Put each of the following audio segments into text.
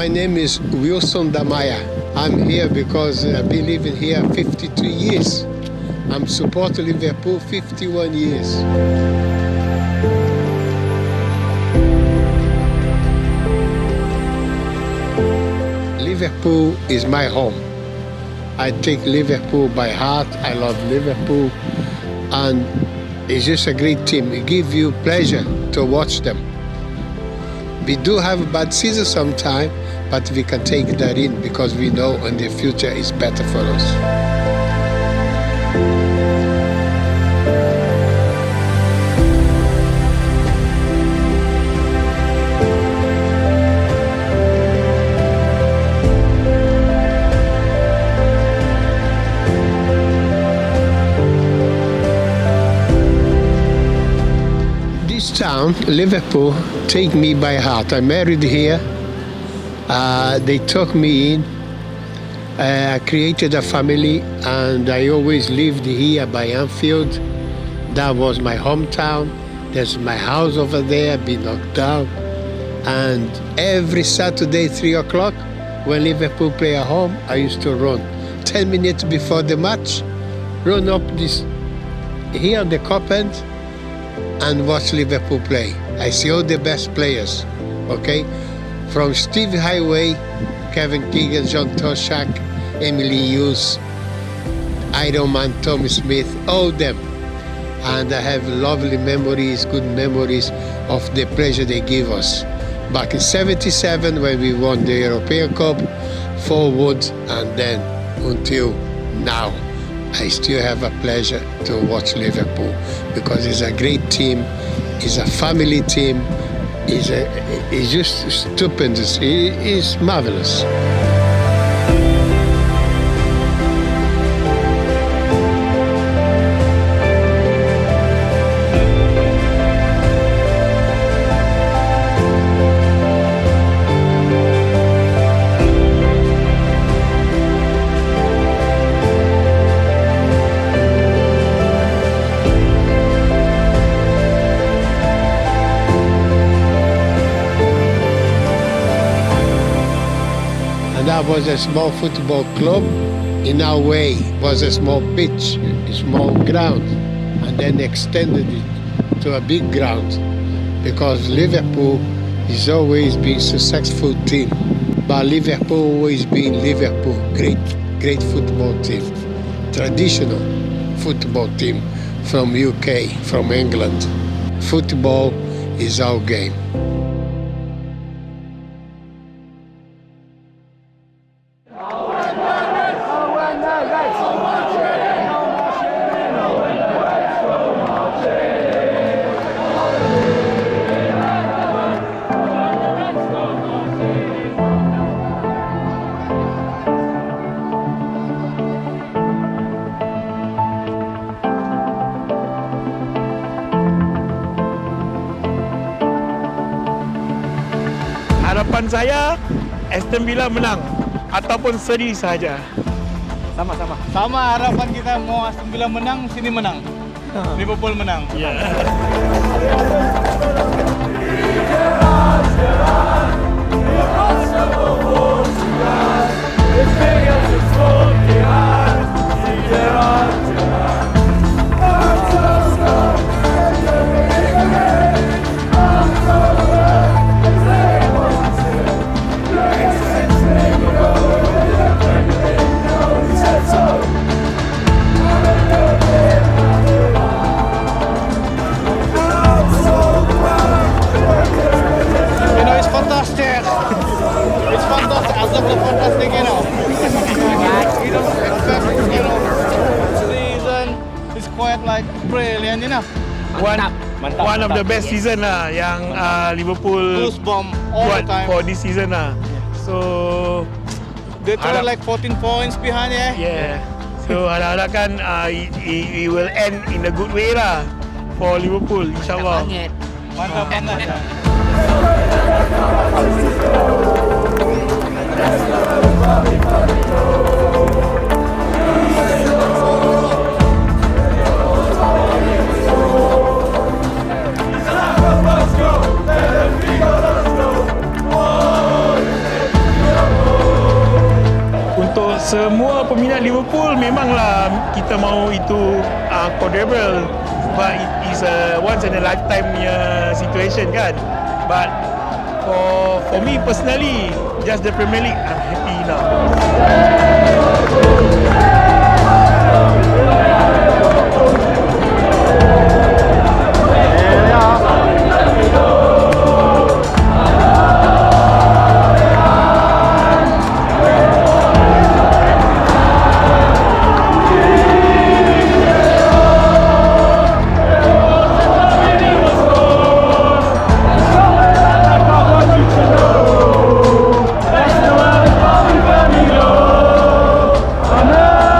My name is Wilson Damaya. I'm here because I've been living here 52 years. I'm supporting Liverpool 51 years. Liverpool is my home. I take Liverpool by heart. I love Liverpool. And it's just a great team. It gives you pleasure to watch them. We do have a bad season sometimes, but we can take that in because we know in the future it's better for us. This town, Liverpool, take me by heart. I married here. They took me in. I created a family, and I always lived here by Anfield. That was my hometown. There's my house over there, been knocked down. And every Saturday, 3 o'clock, when Liverpool play at home, I used to run 10 minutes before the match, run up this here on the carpet and watch Liverpool play. I see all the best players, okay? From Steve Highway, Kevin Keegan, John Toshak, Emily Hughes, Iron Man, Tommy Smith, all them. And I have lovely memories, good memories of the pleasure they give us. Back in '77 when we won the European Cup, forward, and then until now. I still have a pleasure to watch Liverpool because it's a great team, it's a family team, it's just stupendous, it's marvelous. That was a small football club. In our way, was a small pitch, a small ground, and then extended it to a big ground because Liverpool has always been a successful team. But Liverpool always been Liverpool, great football team, traditional football team from UK, from England. Football is our game. Harapan saya Aston Villa menang ataupun seri saja. Sama harapan kita mau Aston Villa menang, sini menang. Liverpool menang. It's fantastic. Absolutely fantastic, you know. You don't expect, you know, season is quite like brilliant, you know. One of the best season lah yang Liverpool Goosebump all the time for this season lah. So they throw like 14 points behind, yeah. Yeah. So harap-harapkan it will end in a good way lah for Liverpool, insyaAllah. Mantap banget. Semua peminat Liverpool memanglah kita mahu itu quadruple, but it is a once in a lifetime situation kan. But for me personally, just the Premier League, I'm happy now. Amen.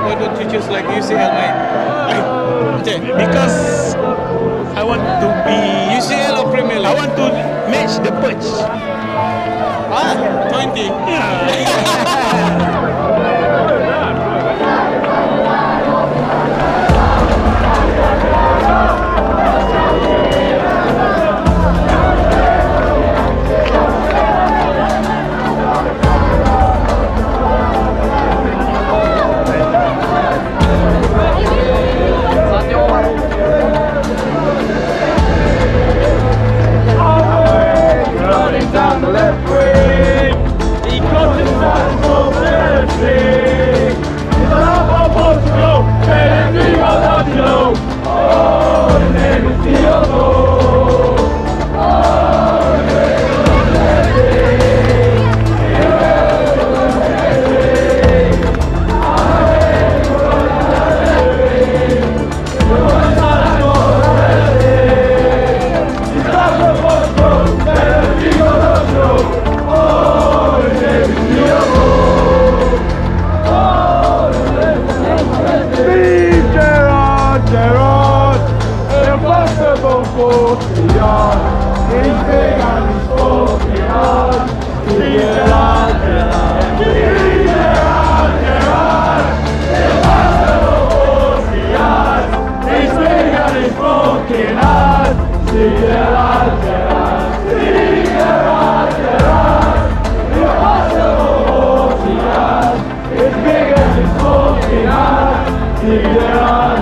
Why don't you choose like UCL, mate? Because I want to be UCL or Premier League? I want to match the perch. 20. Down the left wing, he got his back for Messi. It's an half Portugal, and viva Latino. Oh, the name is Diogo. Oh, the name is Messi. Gerard, impossible for Gerard. He's big and he's working hard. Gerard, impossible for Gerard. He's big and he's working hard. Gerard, impossible for Gerard. He's big and he's working hard. Gerard.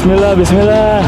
Bismillah, bismillah.